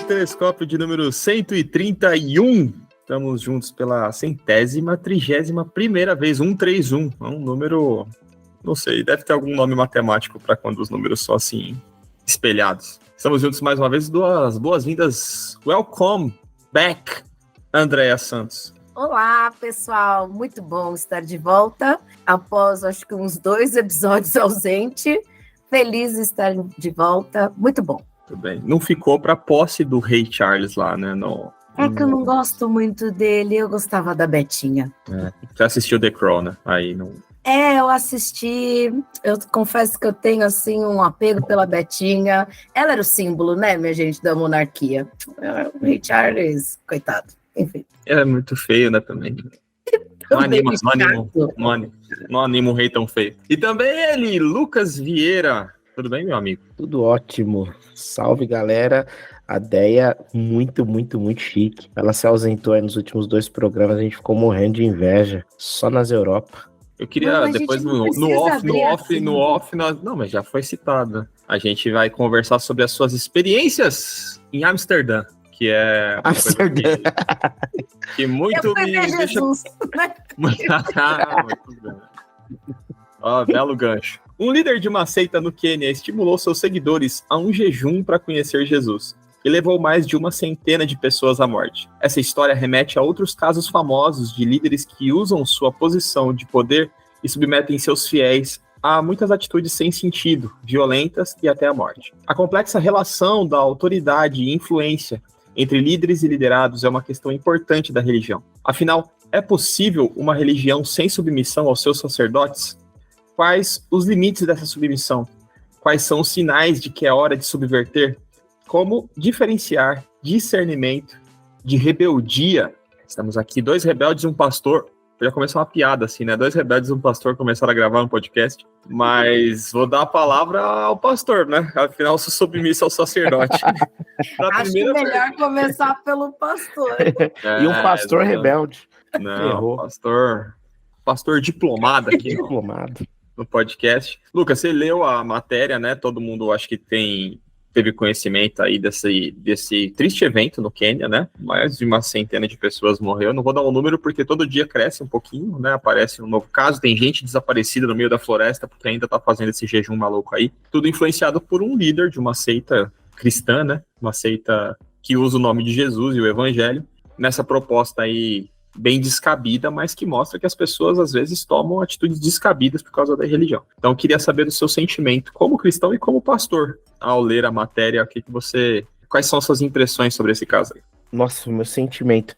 Telescópio de número 131. Estamos juntos pela 131ª vez, 131. É um número, não sei, deve ter algum nome matemático para quando os números são assim, espelhados. Estamos juntos mais uma vez, duas boas-vindas. Welcome back, Andréa Santos. Olá, pessoal. Muito bom estar de volta. Após, acho que uns 2 episódios ausente. Feliz de estar de volta. Muito bom. Tudo bem. Não ficou para posse do Rei Charles lá, né? É que eu não gosto muito dele. Eu gostava da Betinha. Você assistiu The Crown, né? Aí não... Eu assisti. Eu confesso que eu tenho, assim, um apego pela Betinha. Ela era o símbolo, né, minha gente, da monarquia. O Rei Charles, coitado. Enfim. É muito feio, né, também. Não anima um rei tão feio. E também ele, Lucas Vieira. Tudo bem, meu amigo? Tudo ótimo. Salve, galera. A Deia, muito chique. Ela se ausentou aí nos últimos 2 programas, a gente ficou morrendo de inveja. Só nas Europa. Eu queria, depois no off, não, mas já foi citado. A gente vai conversar sobre as suas experiências em Amsterdã, que é uma Amsterdã. coisa que muito me deixa... Jesus, né? Muito bem. Ó, belo gancho. Um líder de uma seita no Quênia estimulou seus seguidores a um jejum para conhecer Jesus e levou mais de 100 de pessoas à morte. Essa história remete a outros casos famosos de líderes que usam sua posição de poder e submetem seus fiéis a muitas atitudes sem sentido, violentas e até a morte. A complexa relação da autoridade e influência entre líderes e liderados é uma questão importante da religião. Afinal, é possível uma religião sem submissão aos seus sacerdotes? Quais os limites dessa submissão? Quais são os sinais de que é hora de subverter? Como diferenciar discernimento de rebeldia? Estamos aqui, 2 rebeldes e um pastor. Já começou uma piada assim, né? 2 rebeldes e um pastor começaram a gravar um podcast. Mas vou dar a palavra ao pastor, né? Afinal, sou submisso ao sacerdote. Acho que melhor começar pelo pastor. E um pastor rebelde. Não, pastor diplomado aqui. Diplomado. No podcast. Lucas, você leu a matéria, né? Todo mundo acho que teve conhecimento aí desse triste evento no Quênia, né? Mais de 100 de pessoas morreu. Não vou dar um número porque todo dia cresce um pouquinho, né? Aparece um novo caso, tem gente desaparecida no meio da floresta porque ainda tá fazendo esse jejum maluco aí. Tudo influenciado por um líder de uma seita cristã, né? Uma seita que usa o nome de Jesus e o evangelho. Nessa proposta aí bem descabida, mas que mostra que as pessoas às vezes tomam atitudes descabidas por causa da religião. Então eu queria saber do seu sentimento como cristão e como pastor ao ler a matéria, quais são as suas impressões sobre esse caso aí? Nossa, o meu sentimento...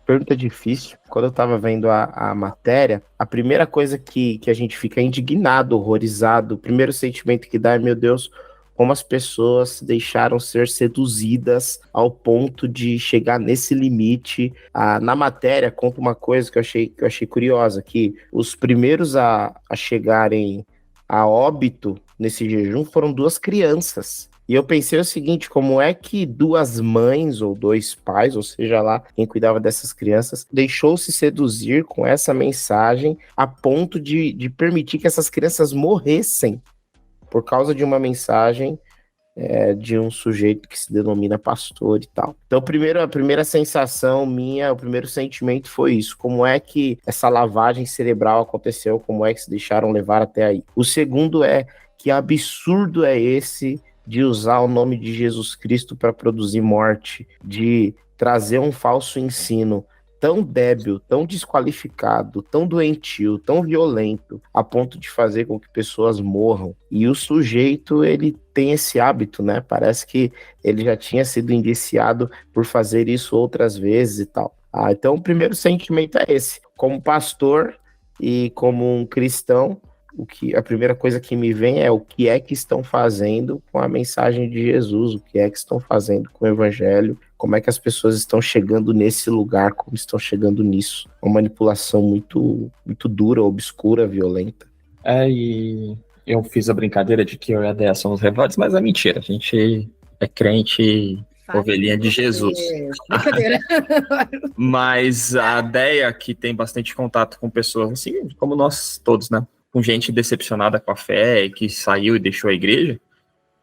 Pergunta difícil. Quando eu tava vendo a matéria, a primeira coisa que a gente fica indignado, horrorizado, o primeiro sentimento que dá é, meu Deus, como as pessoas deixaram ser seduzidas ao ponto de chegar nesse limite. Na matéria, conta uma coisa que eu achei curiosa, que os primeiros a chegarem a óbito nesse jejum foram 2 crianças. E eu pensei o seguinte, como é que 2 mães ou 2 pais, ou seja lá, quem cuidava dessas crianças, deixou-se seduzir com essa mensagem a ponto de permitir que essas crianças morressem por causa de uma mensagem de um sujeito que se denomina pastor e tal. Então, a primeira sensação minha, o primeiro sentimento foi isso. Como é que essa lavagem cerebral aconteceu? Como é que se deixaram levar até aí? O segundo é que absurdo é esse de usar o nome de Jesus Cristo para produzir morte, de trazer um falso ensino tão débil, tão desqualificado, tão doentio, tão violento, a ponto de fazer com que pessoas morram. E o sujeito, ele tem esse hábito, né? Parece que ele já tinha sido indiciado por fazer isso outras vezes e tal. Então, o primeiro sentimento é esse. Como pastor e como um cristão, a primeira coisa que me vem é o que é que estão fazendo com a mensagem de Jesus, o que é que estão fazendo com o evangelho, como é que as pessoas estão chegando nesse lugar, como estão chegando nisso. Uma manipulação muito, muito dura, obscura, violenta. E eu fiz a brincadeira de que eu e a Deia somos rebeldes, mas é mentira, a gente é crente, ovelhinha de Jesus. Brincadeira. Mas a Deia, que tem bastante contato com pessoas, assim como nós todos, né? Com gente decepcionada com a fé, que saiu e deixou a igreja,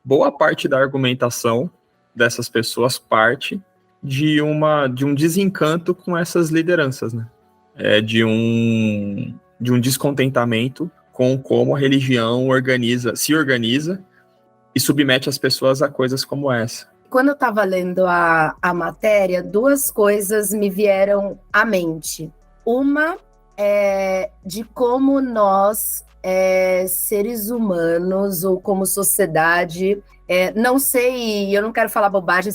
boa parte da argumentação dessas pessoas parte de um desencanto com essas lideranças, né? De um descontentamento com como a religião se organiza e submete as pessoas a coisas como essa. Quando eu estava lendo a matéria, duas coisas me vieram à mente. Uma é de como nós, seres humanos, ou como sociedade, não sei, eu não quero falar bobagem,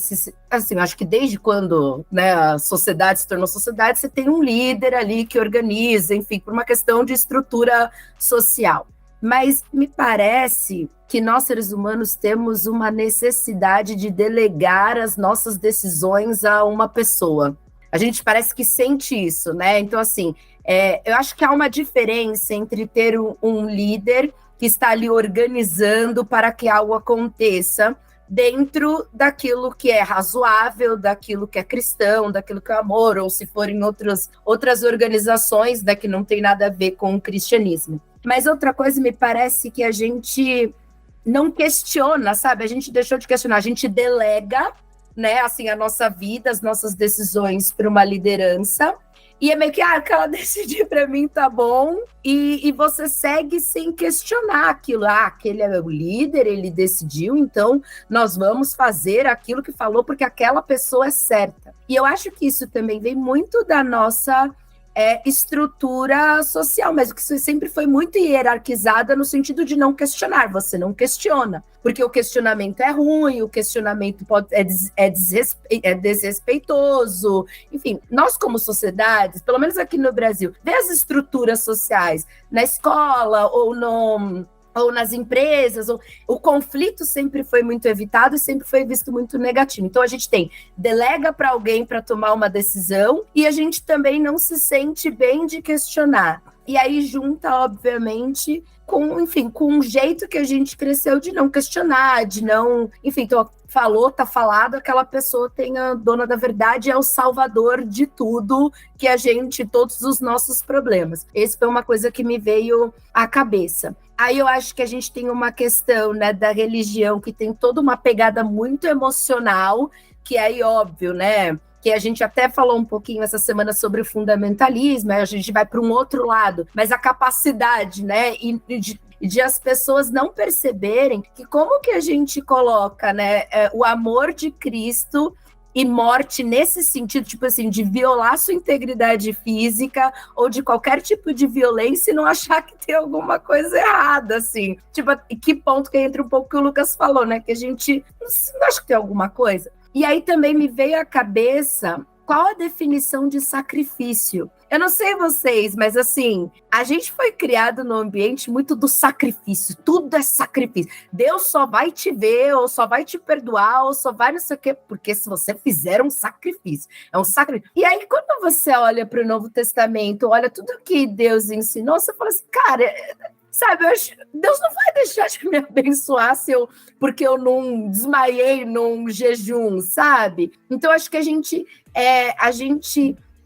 assim, acho que desde quando, né, a sociedade se tornou sociedade, você tem um líder ali que organiza, enfim, por uma questão de estrutura social. Mas me parece que nós, seres humanos, temos uma necessidade de delegar as nossas decisões a uma pessoa. A gente parece que sente isso, né? Então, assim, eu acho que há uma diferença entre ter um líder que está ali organizando para que algo aconteça dentro daquilo que é razoável, daquilo que é cristão, daquilo que é amor, ou se for em outras organizações, né, que não tem nada a ver com o cristianismo. Mas outra coisa, me parece que a gente não questiona, sabe? A gente deixou de questionar, a gente delega, né, assim, a nossa vida, as nossas decisões para uma liderança, e é meio que, que ela decidir para mim tá bom, e você segue sem questionar aquilo. Aquele é o líder, ele decidiu, então nós vamos fazer aquilo que falou, porque aquela pessoa é certa. E eu acho que isso também vem muito da nossa estrutura social, mas que sempre foi muito hierarquizada no sentido de não questionar, você não questiona, porque o questionamento é ruim, o questionamento é desrespeitoso, enfim, nós como sociedade, pelo menos aqui no Brasil, vê as estruturas sociais, na escola ou nas empresas, o conflito sempre foi muito evitado e sempre foi visto muito negativo. Então, a gente delega para alguém para tomar uma decisão e a gente também não se sente bem de questionar. E aí junta, obviamente, com um jeito que a gente cresceu de não questionar, de não... Enfim, então, tá falado, aquela pessoa tem a dona da verdade, é o salvador de tudo, todos os nossos problemas. Essa foi uma coisa que me veio à cabeça. Aí eu acho que a gente tem uma questão, né, da religião, que tem toda uma pegada muito emocional, que aí, óbvio, né, que a gente até falou um pouquinho essa semana sobre o fundamentalismo, aí a gente vai para um outro lado, mas a capacidade, né, de as pessoas não perceberem que como que a gente coloca, né, o amor de Cristo e morte nesse sentido, tipo assim, de violar sua integridade física ou de qualquer tipo de violência e não achar que tem alguma coisa errada, assim. Tipo, que ponto que entra um pouco o que o Lucas falou, né? Que a gente não acha que tem alguma coisa. E aí também me veio à cabeça qual a definição de sacrifício. Eu não sei vocês, mas assim, a gente foi criado num ambiente muito do sacrifício, tudo é sacrifício. Deus só vai te ver, ou só vai te perdoar, ou só vai não sei o quê, porque se você fizer um sacrifício, é um sacrifício. E aí, quando você olha para o Novo Testamento, olha tudo que Deus ensinou, você fala assim, cara, sabe, Deus não vai deixar de me abençoar porque eu não desmaiei num jejum, sabe? Então, acho que a gente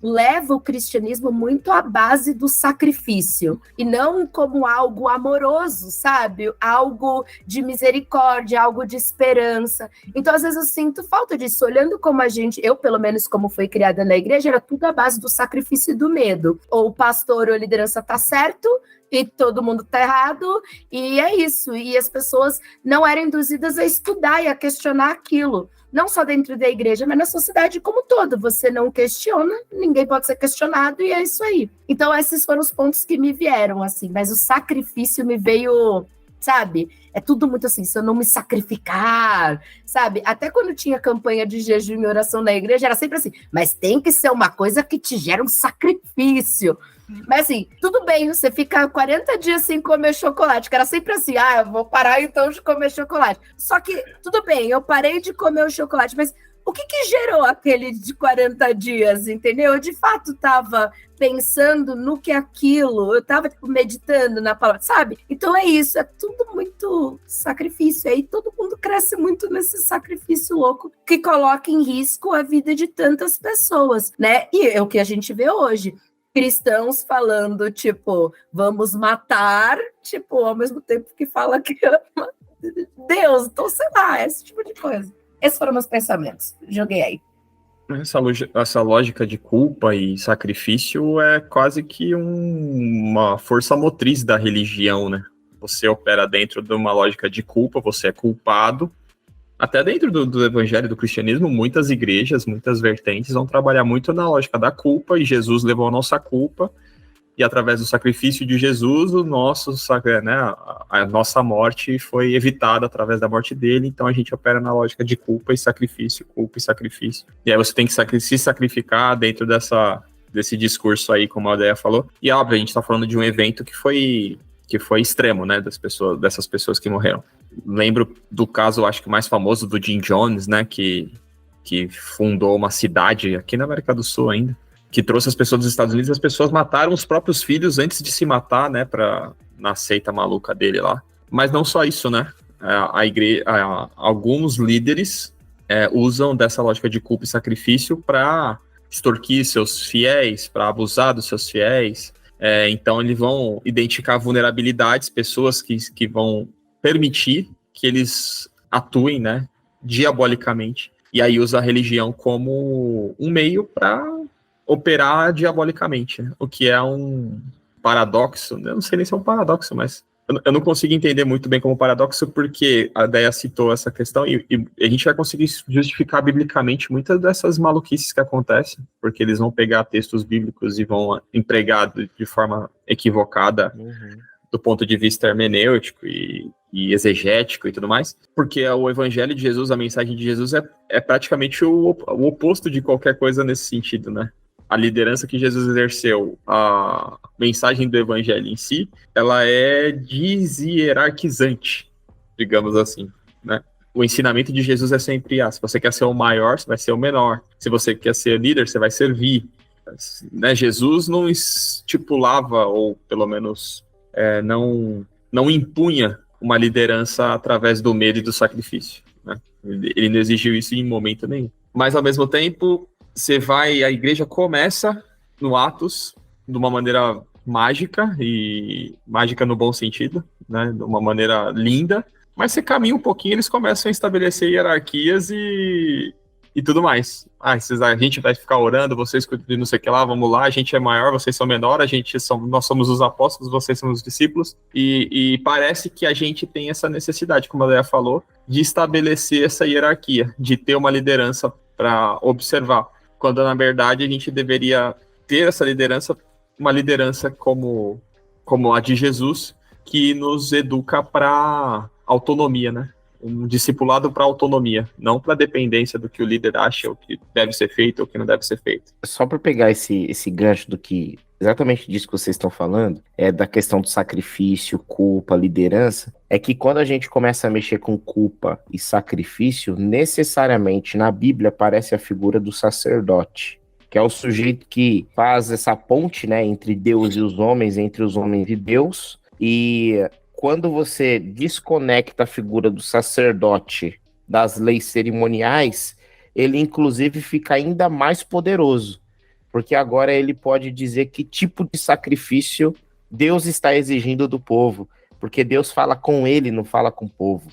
leva o cristianismo muito à base do sacrifício, e não como algo amoroso, sabe? Algo de misericórdia, algo de esperança. Então, às vezes, eu sinto falta disso. Olhando como eu, pelo menos, como fui criada na igreja, era tudo à base do sacrifício e do medo. Ou o pastor ou a liderança tá certo, e todo mundo tá errado, e é isso. E as pessoas não eram induzidas a estudar e a questionar aquilo. Não só dentro da igreja, mas na sociedade como um todo. Você não questiona, ninguém pode ser questionado, e é isso aí. Então, esses foram os pontos que me vieram, assim. Mas o sacrifício me veio, sabe? É tudo muito assim, se eu não me sacrificar, sabe? Até quando tinha campanha de jejum e oração na igreja, era sempre assim, mas tem que ser uma coisa que te gera um sacrifício. Mas assim, tudo bem, você fica 40 dias sem comer chocolate, que era sempre assim, eu vou parar então de comer chocolate. Só que, tudo bem, eu parei de comer o chocolate, mas o que gerou aquele de 40 dias, entendeu? Eu, de fato, estava pensando no que aquilo, eu estava meditando na palavra, sabe? Então é isso, é tudo muito sacrifício. Aí todo mundo cresce muito nesse sacrifício louco que coloca em risco a vida de tantas pessoas, né? E é o que a gente vê hoje. Cristãos falando, tipo, vamos matar, tipo, ao mesmo tempo que fala que ama Deus. Então, sei lá, esse tipo de coisa. Esses foram meus pensamentos. Joguei aí. Essa lógica de culpa e sacrifício é quase que uma força motriz da religião, né? Você opera dentro de uma lógica de culpa, você é culpado. Até dentro do evangelho do cristianismo, muitas igrejas, muitas vertentes vão trabalhar muito na lógica da culpa, e Jesus levou a nossa culpa, e através do sacrifício de Jesus, a nossa morte foi evitada através da morte dele. Então a gente opera na lógica de culpa e sacrifício. E aí você tem que se sacrificar dentro desse discurso aí, como a Aldeia falou. E óbvio, a gente está falando de um evento que foi extremo, né, dessas pessoas que morreram. Lembro do caso, acho que mais famoso, do Jim Jones, né, que fundou uma cidade aqui na América do Sul ainda, que trouxe as pessoas dos Estados Unidos. As pessoas mataram os próprios filhos antes de se matar, né, na seita maluca dele lá. Mas não só isso, né, alguns líderes usam dessa lógica de culpa e sacrifício para extorquir seus fiéis, para abusar dos seus fiéis. Então eles vão identificar vulnerabilidades, pessoas que vão permitir que eles atuem, né, diabolicamente, e aí usa a religião como um meio para operar diabolicamente, né? O que é um paradoxo. Eu não sei nem se é um paradoxo, mas eu não consigo entender muito bem como paradoxo, porque a Deia citou essa questão e a gente vai conseguir justificar biblicamente muitas dessas maluquices que acontecem, porque eles vão pegar textos bíblicos e vão empregar de forma equivocada, do ponto de vista hermenêutico e exegético e tudo mais, porque o evangelho de Jesus, a mensagem de Jesus é praticamente o oposto de qualquer coisa nesse sentido, né? A liderança que Jesus exerceu, a mensagem do evangelho em si, ela é deshierarquizante, digamos assim, né? O ensinamento de Jesus é sempre, se você quer ser o maior, você vai ser o menor. Se você quer ser líder, você vai servir. Né? Jesus não estipulava, ou pelo menos não impunha uma liderança através do medo e do sacrifício, né? Ele não exigiu isso em momento nenhum. Mas, ao mesmo tempo, a igreja começa no Atos de uma maneira mágica, e mágica no bom sentido, né? De uma maneira linda, mas você caminha um pouquinho, eles começam a estabelecer hierarquias e tudo mais. A gente vai ficar orando, vocês não sei o que lá, vamos lá, a gente é maior, vocês são menor, nós somos os apóstolos, vocês são os discípulos, e parece que a gente tem essa necessidade, como a Leia falou, de estabelecer essa hierarquia, de ter uma liderança para observar, quando na verdade a gente deveria ter essa liderança, uma liderança como a de Jesus, que nos educa para autonomia, né? Um discipulado para autonomia, não para dependência do que o líder acha, o que deve ser feito ou o que não deve ser feito. Só para pegar esse gancho do que exatamente disso que vocês estão falando, da questão do sacrifício, culpa, liderança, é que quando a gente começa a mexer com culpa e sacrifício, necessariamente na Bíblia aparece a figura do sacerdote, que é o sujeito que faz essa ponte, né, entre Deus e os homens, entre os homens e Deus. E quando você desconecta a figura do sacerdote das leis cerimoniais, ele inclusive fica ainda mais poderoso, porque agora ele pode dizer que tipo de sacrifício Deus está exigindo do povo, porque Deus fala com ele, não fala com o povo.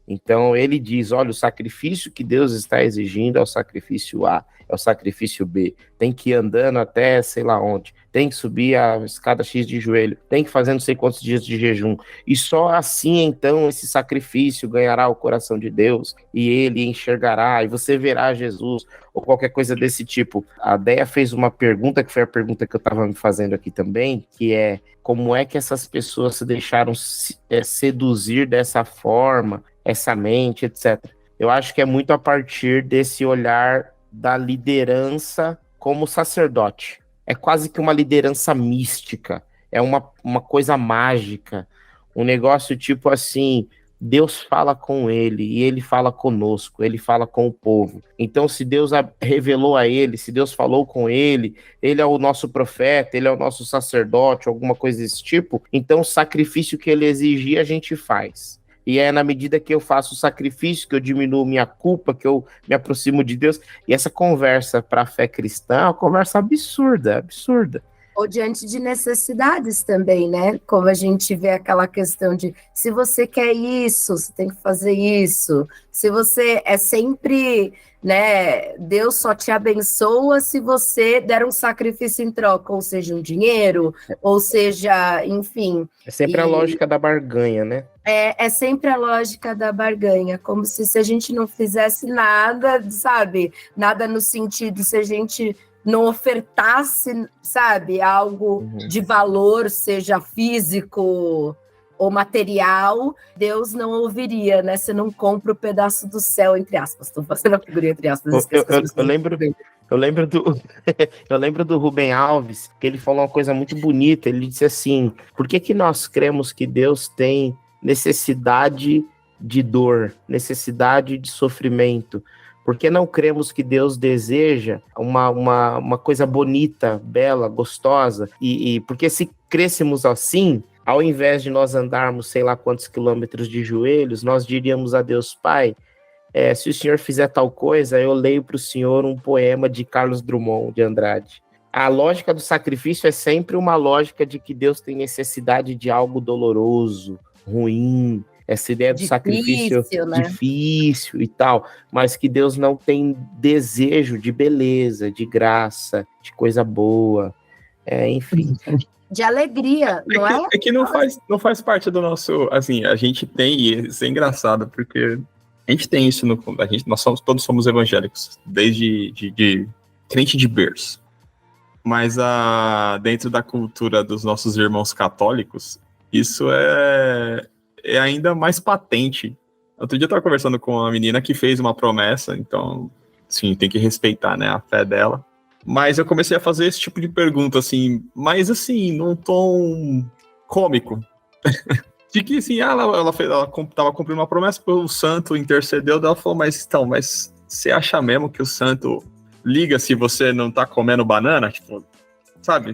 Então ele diz, olha, o sacrifício que Deus está exigindo é o sacrifício A, é o sacrifício B, tem que ir andando até sei lá onde, tem que subir a escada X de joelho, tem que fazer não sei quantos dias de jejum, e só assim então esse sacrifício ganhará o coração de Deus, e ele enxergará, e você verá Jesus, ou qualquer coisa desse tipo. A Deia fez uma pergunta, que foi a pergunta que eu estava me fazendo aqui também, que é, como é que essas pessoas se deixaram seduzir dessa forma, essa mente, etc. Eu acho que é muito a partir desse olhar da liderança como sacerdote. É quase que uma liderança mística, é uma coisa mágica, um negócio tipo assim, Deus fala com ele e ele fala conosco, ele fala com o povo. Então, se Deus revelou a ele, se Deus falou com ele, ele é o nosso profeta, ele é o nosso sacerdote, alguma coisa desse tipo, então o sacrifício que ele exigir a gente faz. E é na medida que eu faço o sacrifício, que eu diminuo minha culpa, que eu me aproximo de Deus. E essa conversa para a fé cristã é uma conversa absurda. Ou diante de necessidades também, né? Como a gente vê aquela questão de se você quer isso, você tem que fazer isso. Se você é sempre, né? Deus só te abençoa se você der um sacrifício em troca, ou seja, um dinheiro, ou seja, enfim. É sempre a lógica da barganha, né? É sempre a lógica da barganha, como se a gente não fizesse nada, sabe? Nada no sentido, se a gente não ofertasse, sabe, algo de valor, seja físico ou material, Deus não ouviria, né? Você não compra o pedaço do céu, entre aspas. Estou fazendo a figurinha entre aspas. Eu lembro do Rubem Alves, que ele falou uma coisa muito bonita. Ele disse assim: por que nós cremos que Deus tem necessidade de dor, necessidade de sofrimento? Por que não cremos que Deus deseja uma coisa bonita, bela, gostosa? E porque se crêssemos assim, ao invés de nós andarmos sei lá quantos quilômetros de joelhos, nós diríamos a Deus: Pai, se o Senhor fizer tal coisa, eu leio para o Senhor um poema de Carlos Drummond de Andrade. A lógica do sacrifício é sempre uma lógica de que Deus tem necessidade de algo doloroso, ruim, essa ideia do sacrifício, né? Difícil e tal, mas que Deus não tem desejo de beleza, de graça, de coisa boa, enfim. De alegria, não é? É que não faz parte do nosso, assim, a gente tem, e isso é engraçado, porque a gente tem isso, todos somos evangélicos, desde de crente de berço, mas dentro da cultura dos nossos irmãos católicos, isso é ainda mais patente. Outro dia eu estava conversando com uma menina que fez uma promessa, então, sim, tem que respeitar, né, a fé dela. Mas eu comecei a fazer esse tipo de pergunta, assim, mas assim, num tom cômico. De que, assim, ela estava cumprindo uma promessa, o santo intercedeu, ela falou, mas você acha mesmo que o santo liga se você não tá comendo banana? Tipo, sabe?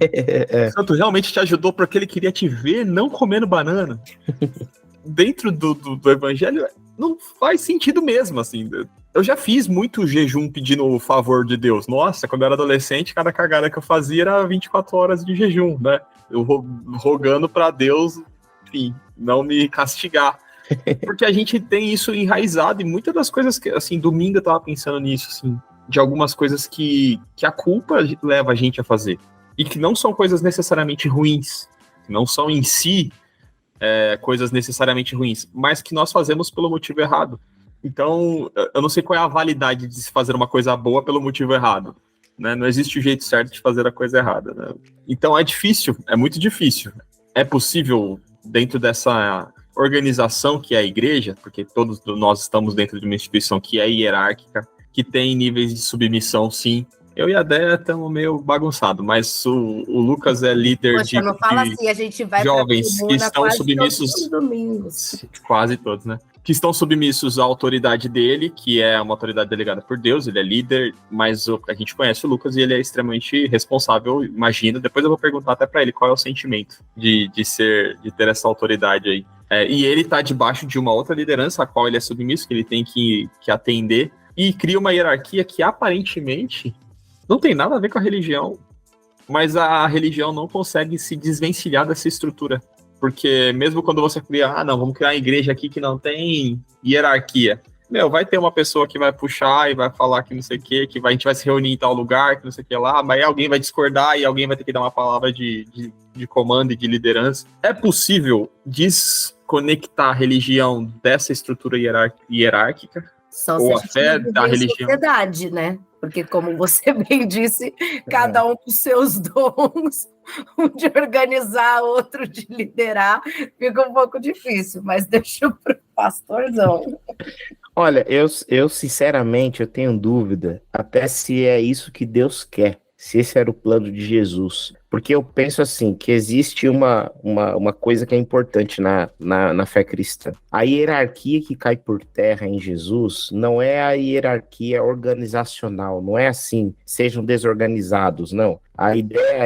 O santo realmente te ajudou porque ele queria te ver não comendo banana. Dentro do evangelho, não faz sentido mesmo, assim. Eu já fiz muito jejum pedindo o favor de Deus. Nossa, quando eu era adolescente, cada cagada que eu fazia era 24 horas de jejum, né? Eu rogando pra Deus, enfim, não me castigar. Porque a gente tem isso enraizado, e muitas das coisas que, assim, domingo eu tava pensando nisso, assim, de algumas coisas que a culpa leva a gente a fazer. E que não são coisas necessariamente ruins, não são em si coisas necessariamente ruins, mas que nós fazemos pelo motivo errado. Então, eu não sei qual é a validade de se fazer uma coisa boa pelo motivo errado, né? Não existe o jeito certo de fazer a coisa errada, né? Então é difícil, é muito difícil. É possível, dentro dessa organização que é a igreja, porque todos nós estamos dentro de uma instituição que é hierárquica, que tem níveis de submissão, sim. Eu e a Déia estamos meio bagunçados, mas o Lucas é líder de assim, a gente vai jovens que estão submissos... Todos os domingos. Quase todos, né? Que estão submissos à autoridade dele, que é uma autoridade delegada por Deus, ele é líder, mas a gente conhece o Lucas e ele é extremamente responsável, imagina. Depois eu vou perguntar até para ele qual é o sentimento de ter essa autoridade aí. E ele tá debaixo de uma outra liderança, a qual ele é submisso, que ele tem que atender, e cria uma hierarquia que aparentemente não tem nada a ver com a religião, mas a religião não consegue se desvencilhar dessa estrutura. Porque mesmo quando você cria, vamos criar uma igreja aqui que não tem hierarquia. Vai ter uma pessoa que vai puxar e vai falar que não sei o quê, a gente vai se reunir em tal lugar, que não sei o que lá, mas alguém vai discordar e alguém vai ter que dar uma palavra de comando e de liderança. É possível desconectar a religião dessa estrutura hierárquica? Só ou se a fé da religião? Sociedade, né? Porque, como você bem disse, cada um com seus dons, um de organizar, outro de liderar, fica um pouco difícil, mas deixa para o pastorzão. Olha, eu sinceramente, eu tenho dúvida até se é isso que Deus quer, se esse era o plano de Jesus. Porque eu penso assim, que existe uma coisa que é importante na fé cristã. A hierarquia que cai por terra em Jesus não é a hierarquia organizacional, não é assim, sejam desorganizados, não. A ideia é...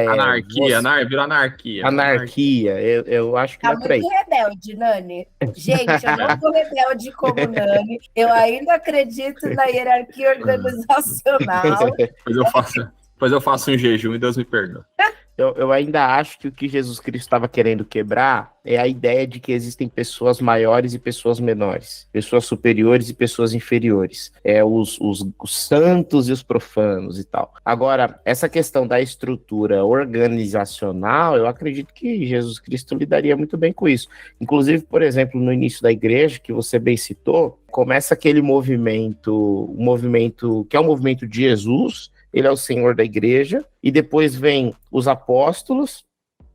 Virou anarquia. Anarquia, eu acho que tá não é por aí. Muito rebelde, Nani. Gente, eu não sou rebelde como Nani. Eu ainda acredito na hierarquia organizacional. Pois eu faço um jejum e Deus me perdoa. Eu ainda acho que o que Jesus Cristo estava querendo quebrar é a ideia de que existem pessoas maiores e pessoas menores, pessoas superiores e pessoas inferiores, os santos e os profanos e tal. Agora, essa questão da estrutura organizacional, eu acredito que Jesus Cristo lidaria muito bem com isso. Inclusive, por exemplo, no início da igreja, que você bem citou, começa aquele movimento, um movimento que é o movimento de Jesus. Ele é o Senhor da igreja, e depois vem os apóstolos,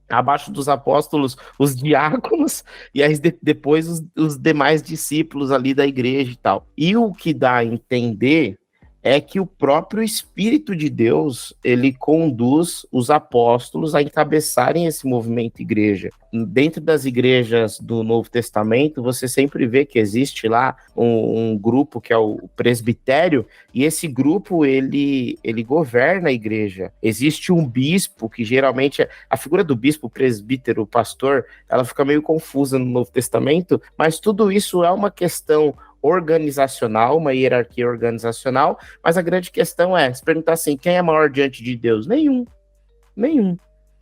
abaixo dos apóstolos, os diáconos, e aí depois os demais discípulos ali da igreja e tal. E o que dá a entender é que o próprio Espírito de Deus, ele conduz os apóstolos a encabeçarem esse movimento igreja. Dentro das igrejas do Novo Testamento, você sempre vê que existe lá um grupo que é o presbitério, e esse grupo, ele governa a igreja. Existe um bispo, que geralmente, a figura do bispo, presbítero, pastor, ela fica meio confusa no Novo Testamento, mas tudo isso é uma questão organizacional, uma hierarquia organizacional, mas a grande questão é, se perguntar assim, quem é maior diante de Deus? Nenhum.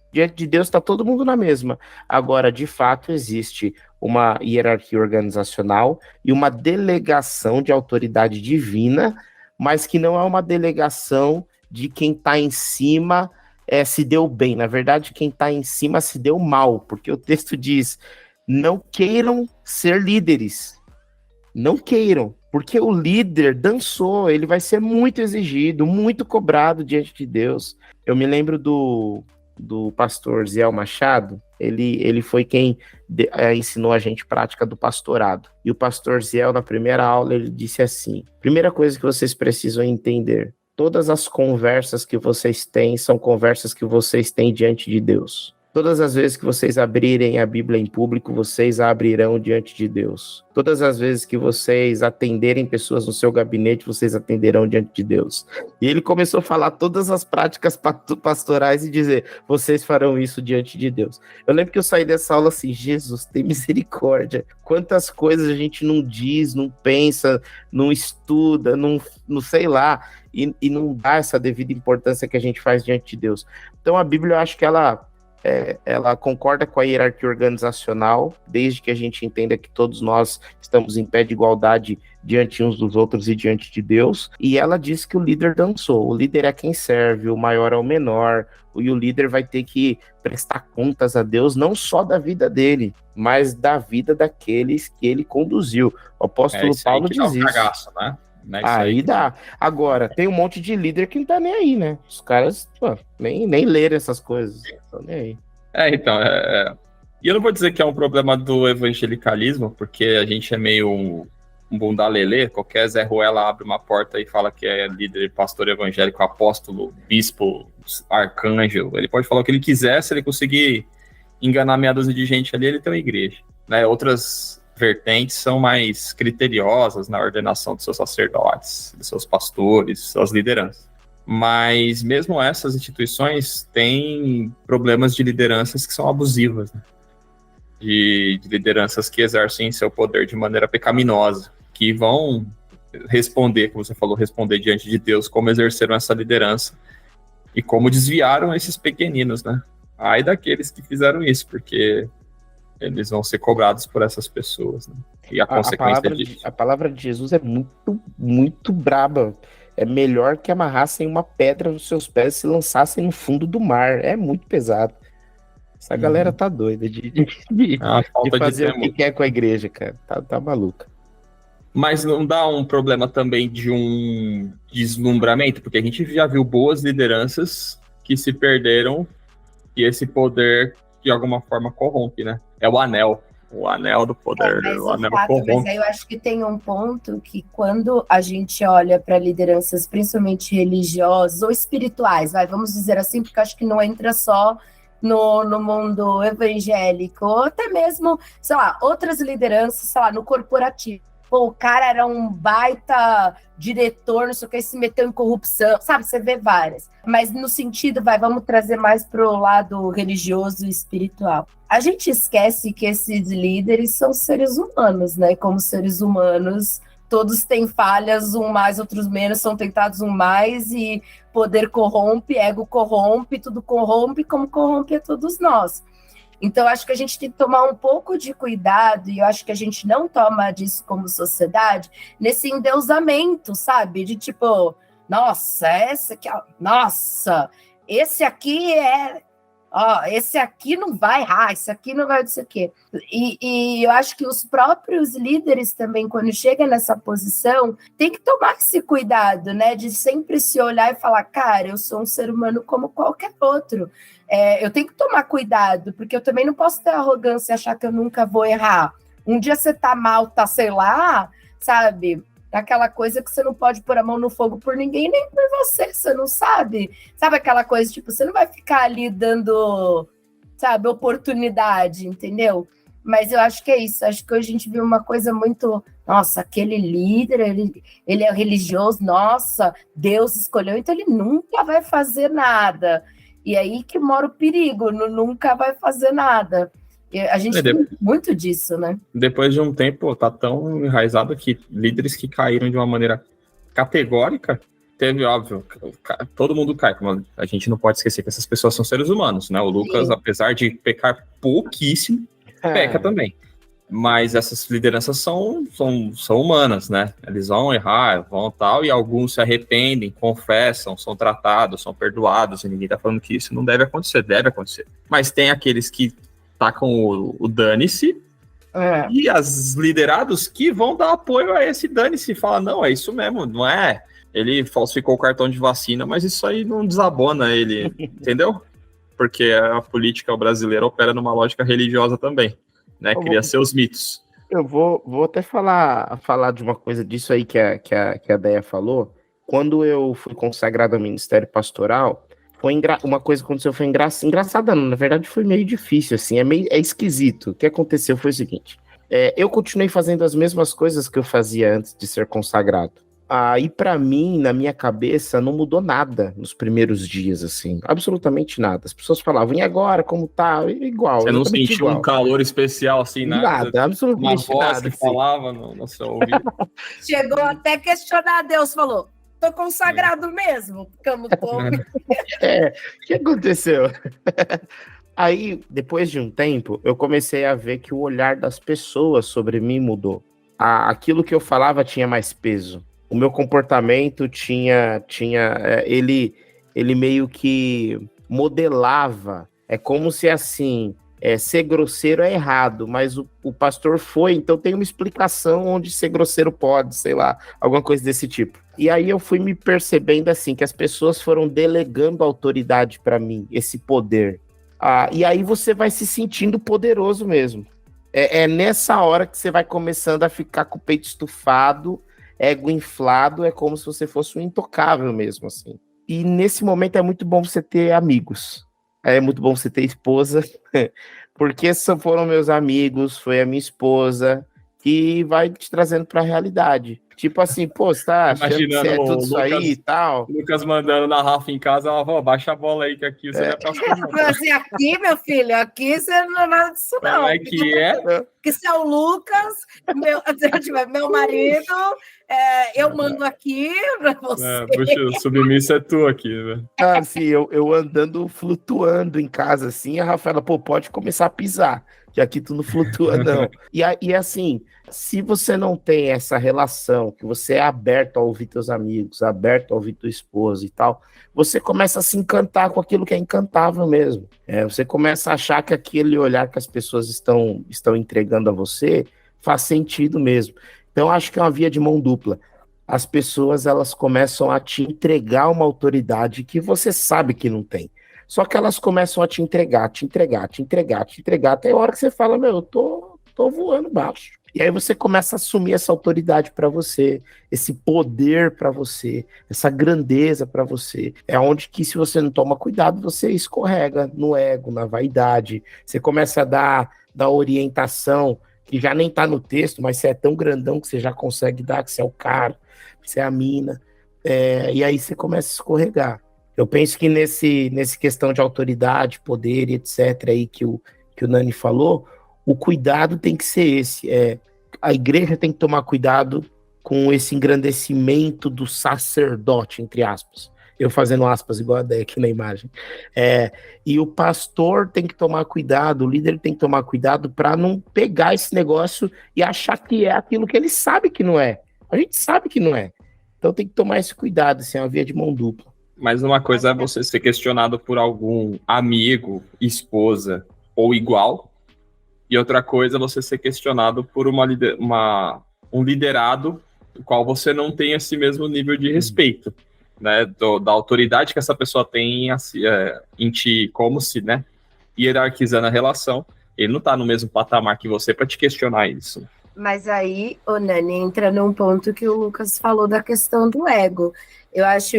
Diante de Deus está todo mundo na mesma. Agora, de fato, existe uma hierarquia organizacional e uma delegação de autoridade divina, mas que não é uma delegação de quem está em cima se deu bem. Na verdade, quem está em cima se deu mal, porque o texto diz, não queiram ser líderes. Não queiram, porque o líder dançou, ele vai ser muito exigido, muito cobrado diante de Deus. Eu me lembro do pastor Ziel Machado, ele foi quem ensinou a gente prática do pastorado. E o pastor Ziel, na primeira aula, ele disse assim, primeira coisa que vocês precisam entender, todas as conversas que vocês têm são conversas que vocês têm diante de Deus. Todas as vezes que vocês abrirem a Bíblia em público, vocês a abrirão diante de Deus. Todas as vezes que vocês atenderem pessoas no seu gabinete, vocês atenderão diante de Deus. E ele começou a falar todas as práticas pastorais e dizer, vocês farão isso diante de Deus. Eu lembro que eu saí dessa aula assim, Jesus, tem misericórdia. Quantas coisas a gente não diz, não pensa, não estuda, não sei lá, e não dá essa devida importância que a gente faz diante de Deus. Então a Bíblia, eu acho que ela concorda com a hierarquia organizacional, desde que a gente entenda que todos nós estamos em pé de igualdade diante uns dos outros e diante de Deus, e ela diz que o líder dançou, o líder é quem serve, o maior é o menor, e o líder vai ter que prestar contas a Deus, não só da vida dele, mas da vida daqueles que ele conduziu. O apóstolo Paulo diz isso. Cagaço, né? Aí dá. Agora, tem um monte de líder que não tá nem aí, né? Os caras nem leram essas coisas. Não nem aí. Então, E eu não vou dizer que é um problema do evangelicalismo, porque a gente é meio um bunda lelê. Qualquer Zé Ruela abre uma porta e fala que é líder, pastor evangélico, apóstolo, bispo, arcanjo. Ele pode falar o que ele quiser, se ele conseguir enganar meia dúzia de gente ali, ele tem uma igreja. Né? Outras vertentes são mais criteriosas na ordenação dos seus sacerdotes, dos seus pastores, suas lideranças. Mas mesmo essas instituições têm problemas de lideranças que são abusivas, né? De lideranças que exercem seu poder de maneira pecaminosa, que vão responder, como você falou, responder diante de Deus como exerceram essa liderança e como desviaram esses pequeninos, né? Ai daqueles que fizeram isso, porque eles vão ser cobrados por essas pessoas, né? E a consequência disso. A palavra de Jesus é muito, muito braba. É melhor que amarrassem uma pedra nos seus pés e se lançassem no fundo do mar. É muito pesado. Essa galera tá doida de fazer o que quer com a igreja, cara. Tá maluca. Mas não dá um problema também de um deslumbramento? Porque a gente já viu boas lideranças que se perderam e esse poder de alguma forma corrompe, né? É o anel do poder, o anel corrompe. Mas aí eu acho que tem um ponto que quando a gente olha para lideranças, principalmente religiosas ou espirituais, vamos dizer assim, porque acho que não entra só no mundo evangélico, ou até mesmo, sei lá, outras lideranças, sei lá, no corporativo. Pô, o cara era um baita diretor, não sei o que, se meteu em corrupção, sabe? Você vê várias. Mas no sentido, vamos trazer mais pro lado religioso e espiritual. A gente esquece que esses líderes são seres humanos, né? Como seres humanos, todos têm falhas, um mais, outros menos, são tentados um mais, e poder corrompe, ego corrompe, tudo corrompe, como corrompe a todos nós. Então, acho que a gente tem que tomar um pouco de cuidado, e eu acho que a gente não toma disso como sociedade, nesse endeusamento, sabe? De tipo, nossa, esse aqui é... esse aqui não vai, esse aqui não vai, não sei o quê. E eu acho que os próprios líderes também, quando chegam nessa posição, tem que tomar esse cuidado, né? De sempre se olhar e falar, cara, eu sou um ser humano como qualquer outro. Eu tenho que tomar cuidado, porque eu também não posso ter arrogância e achar que eu nunca vou errar. Um dia você tá mal, tá, sei lá, sabe... Aquela coisa que você não pode pôr a mão no fogo por ninguém, nem por você não sabe. Sabe aquela coisa, tipo, você não vai ficar ali dando, sabe, oportunidade, entendeu? Mas eu acho que é isso. Acho que hoje a gente viu uma coisa muito... Nossa, aquele líder, ele é religioso, nossa, Deus escolheu, então ele nunca vai fazer nada. E aí que mora o perigo, nunca vai fazer nada. A gente tem muito disso, né? Depois de um tempo, tá tão enraizado que líderes que caíram de uma maneira categórica, teve, óbvio, todo mundo cai. A gente não pode esquecer que essas pessoas são seres humanos, né? O Lucas, sim, apesar de pecar pouquíssimo, peca também. Mas essas lideranças são humanas, né? Eles vão errar, vão tal, e alguns se arrependem, confessam, são tratados, são perdoados, e ninguém tá falando que isso não deve acontecer, deve acontecer. Mas tem aqueles que tá com o dane-se, e as liderados que vão dar apoio a esse dane-se, fala, não, é isso mesmo, não é, ele falsificou o cartão de vacina, mas isso aí não desabona ele, entendeu? Porque a política brasileira opera numa lógica religiosa também, né, cria seus mitos. Eu vou até falar de uma coisa disso aí que a Deia falou. Quando eu fui consagrado ao ministério pastoral, uma coisa que aconteceu, foi engraçada, não, na verdade foi meio difícil, assim, é esquisito. O que aconteceu foi o seguinte, eu continuei fazendo as mesmas coisas que eu fazia antes de ser consagrado. Aí, pra mim, na minha cabeça, não mudou nada nos primeiros dias, assim, absolutamente nada. As pessoas falavam, e agora, como tá? Igual. Você não sentiu um calor especial, assim, nada, absolutamente uma voz nada, que assim falava no seu ouvido? Chegou até a questionar Deus, falou... Tô consagrado mesmo, porque eu não tô... O que aconteceu? Aí, depois de um tempo, eu comecei a ver que o olhar das pessoas sobre mim mudou. Aquilo que eu falava tinha mais peso. O meu comportamento ele meio que modelava. É como se, assim, ser grosseiro é errado, mas o pastor foi, então tem uma explicação onde ser grosseiro pode, sei lá, alguma coisa desse tipo. E aí eu fui me percebendo assim, que as pessoas foram delegando autoridade para mim, esse poder. E aí você vai se sentindo poderoso mesmo. É nessa hora que você vai começando a ficar com o peito estufado, ego inflado, é como se você fosse um intocável mesmo, assim. E nesse momento é muito bom você ter amigos. É muito bom você ter esposa, porque foram meus amigos, foi a minha esposa, que vai te trazendo para a realidade. Tipo assim, pô, você tá achando que você é tudo isso aí e tal? Lucas mandando na Rafa em casa, ela falou, baixa a bola aí, que aqui você vai passar. Assim, aqui, meu filho, aqui você não é nada disso, não. Como é que é? Que você é o Lucas, meu marido, eu mando aqui pra você. Puxa, submissa é tu aqui, velho. Assim, eu andando, flutuando em casa, assim, a Rafaela, pô, pode começar a pisar, que aqui tu não flutua, não. E assim, se você não tem essa relação, que você é aberto a ouvir teus amigos, aberto a ouvir tua esposa e tal, você começa a se encantar com aquilo que é encantável mesmo. Você começa a achar que aquele olhar que as pessoas estão entregando a você faz sentido mesmo. Então, acho que é uma via de mão dupla. As pessoas, elas começam a te entregar uma autoridade que você sabe que não tem. Só que elas começam a te entregar, até a hora que você fala, meu, eu tô voando baixo. E aí você começa a assumir essa autoridade para você, esse poder para você, essa grandeza para você. É onde que, se você não toma cuidado, você escorrega no ego, na vaidade. Você começa a dar orientação, que já nem tá no texto, mas você é tão grandão que você já consegue dar, que você é o cara, que você é a mina. E aí você começa a escorregar. Eu penso que nesse questão de autoridade, poder e etc. aí que o Nani falou, o cuidado tem que ser esse. A igreja tem que tomar cuidado com esse engrandecimento do sacerdote, entre aspas. Eu fazendo aspas igual a Déia aqui na imagem. E o pastor tem que tomar cuidado, o líder tem que tomar cuidado para não pegar esse negócio e achar que é aquilo que ele sabe que não é. A gente sabe que não é. Então tem que tomar esse cuidado, assim, é uma via de mão dupla. Mas uma coisa é você ser questionado por algum amigo, esposa ou igual, e outra coisa é você ser questionado por um liderado do qual você não tem esse mesmo nível de respeito, né, da autoridade que essa pessoa tem em ti, como se, né, hierarquizando a relação. Ele não tá no mesmo patamar que você para te questionar isso. Mas aí, Nani, entra num ponto que o Lucas falou da questão do ego. Eu acho,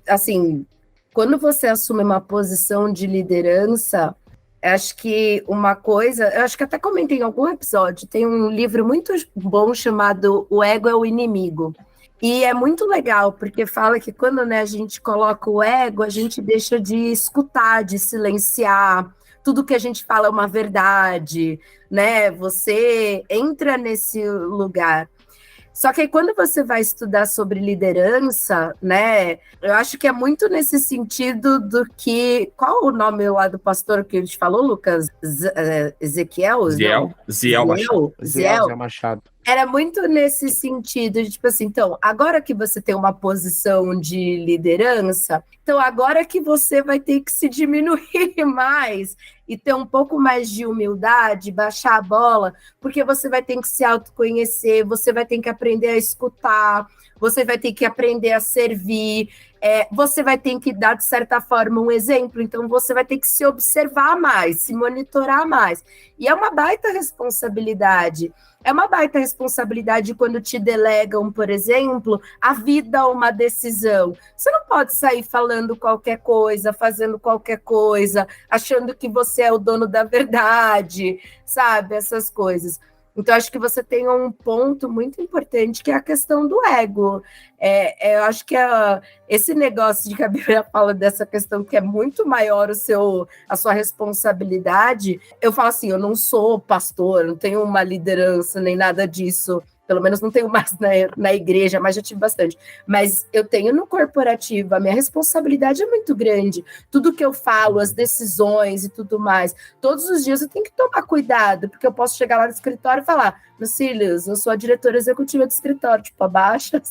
assim, quando você assume uma posição de liderança, acho que uma coisa, eu acho que até comentei em algum episódio, tem um livro muito bom chamado O Ego é o Inimigo. E é muito legal, porque fala que quando, né, a gente coloca o ego, a gente deixa de escutar, de silenciar, tudo que a gente fala é uma verdade, né? Você entra nesse lugar. Só que aí, quando você vai estudar sobre liderança, né? Eu acho que é muito nesse sentido do que... Qual o nome lá do pastor que a gente falou, Lucas? Ezequiel? Ziel Machado. Era muito nesse sentido, de, tipo assim, então, agora que você tem uma posição de liderança, então agora que você vai ter que se diminuir mais e ter um pouco mais de humildade, baixar a bola, porque você vai ter que se autoconhecer, você vai ter que aprender a escutar, você vai ter que aprender a servir, você vai ter que dar, de certa forma, um exemplo, então você vai ter que se observar mais, se monitorar mais. E é uma baita responsabilidade. É uma baita responsabilidade quando te delegam, por exemplo, a vida a uma decisão. Você não pode sair falando qualquer coisa, fazendo qualquer coisa, achando que você é o dono da verdade, sabe? Essas coisas. Então, acho que você tem um ponto muito importante, que é a questão do ego. Eu acho que esse negócio de que a Bíblia fala dessa questão que é muito maior a sua responsabilidade, eu falo assim, eu não sou pastor, não tenho uma liderança, nem nada disso, pelo menos não tenho mais na igreja, mas já tive bastante. Mas eu tenho no corporativo, a minha responsabilidade é muito grande. Tudo que eu falo, as decisões e tudo mais, todos os dias eu tenho que tomar cuidado, porque eu posso chegar lá no escritório e falar, Lucílios, eu sou a diretora executiva do escritório, tipo, abaixa,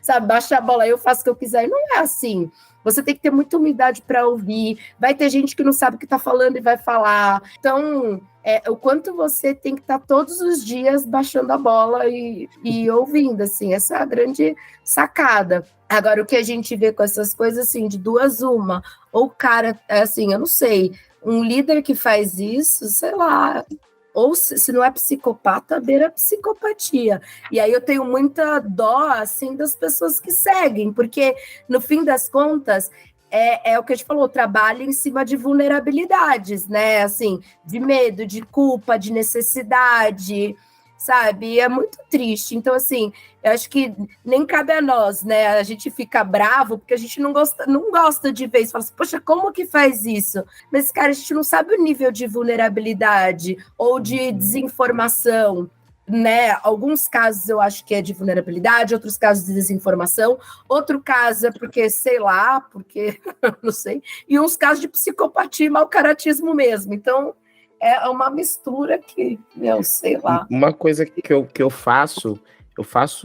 sabe, baixa a bola aí, eu faço o que eu quiser. E não é assim. Você tem que ter muita humildade para ouvir. Vai ter gente que não sabe o que está falando e vai falar. Então, o quanto você tem que estar todos os dias baixando a bola e ouvindo, assim, essa é a grande sacada. Agora, o que a gente vê com essas coisas, assim, de duas uma, ou o cara, assim, eu não sei, um líder que faz isso, sei lá, ou se não é psicopata, beira psicopatia. E aí eu tenho muita dó, assim, das pessoas que seguem, porque, no fim das contas, é o que a gente falou, trabalha em cima de vulnerabilidades, né? Assim, de medo, de culpa, de necessidade, sabe? E é muito triste. Então, assim, eu acho que nem cabe a nós, né? A gente fica bravo porque a gente não gosta de ver isso. Fala assim, poxa, como que faz isso? Mas, cara, a gente não sabe o nível de vulnerabilidade ou de desinformação, né? Alguns casos eu acho que é de vulnerabilidade, outros casos de desinformação, outro caso é porque, sei lá, porque, não sei, e uns casos de psicopatia e mau caratismo mesmo. Então, é uma mistura que, sei lá. Uma coisa que eu faço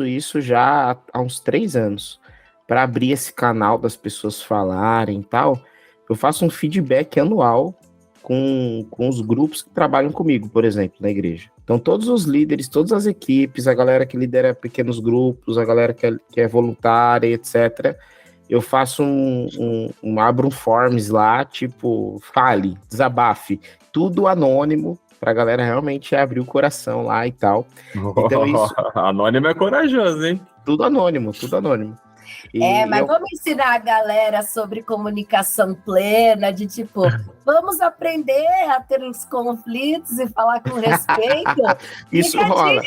isso já há uns 3 anos, para abrir esse canal das pessoas falarem e tal, eu faço um feedback anual com os grupos que trabalham comigo, por exemplo, na igreja. Então, todos os líderes, todas as equipes, a galera que lidera pequenos grupos, a galera que é voluntária, etc., eu faço abro um forms lá, tipo, fale, desabafe, tudo anônimo, pra galera realmente abrir o coração lá e tal. Então, isso... Anônimo é corajoso, hein? Tudo anônimo, tudo anônimo. Mas vamos ensinar a galera sobre comunicação plena, de tipo, vamos aprender a ter uns conflitos e falar com respeito. Isso rola.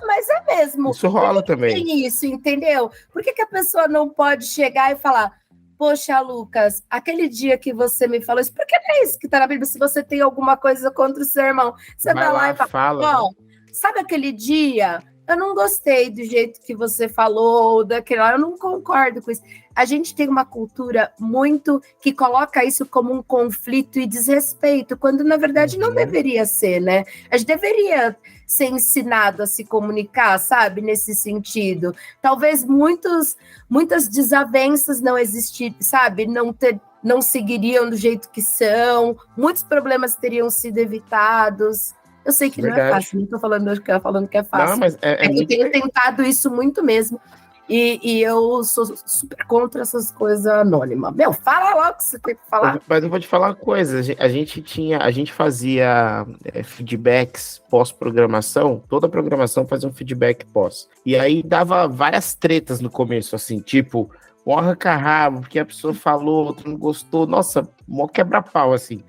Mas é mesmo. Isso rola também. Tem isso, entendeu? Por que a pessoa não pode chegar e falar, poxa, Lucas, aquele dia que você me falou isso, porque não é isso que está na Bíblia, se você tem alguma coisa contra o seu irmão, você vai lá e fala, bom, sabe aquele dia eu não gostei do jeito que você falou, daquele lá, eu não concordo com isso. A gente tem uma cultura muito que coloca isso como um conflito e desrespeito, quando na verdade não deveria ser, né? A gente deveria ser ensinado a se comunicar, sabe? Nesse sentido. Talvez muitas desavenças não existiriam, sabe? Não seguiriam do jeito que são, muitos problemas teriam sido evitados. Eu sei que não é fácil, não estou falando que é fácil. Não, mas é que eu tenho tentado isso muito mesmo. E eu sou super contra essas coisas anônimas. Meu, fala logo o que você tem que falar. Mas eu vou te falar uma coisa. A gente fazia feedbacks pós-programação. Toda programação fazia um feedback pós. E aí dava várias tretas no começo, assim, tipo, um arranca-rabo, porque a pessoa falou, outro não gostou. Nossa, mó quebra-pau, assim.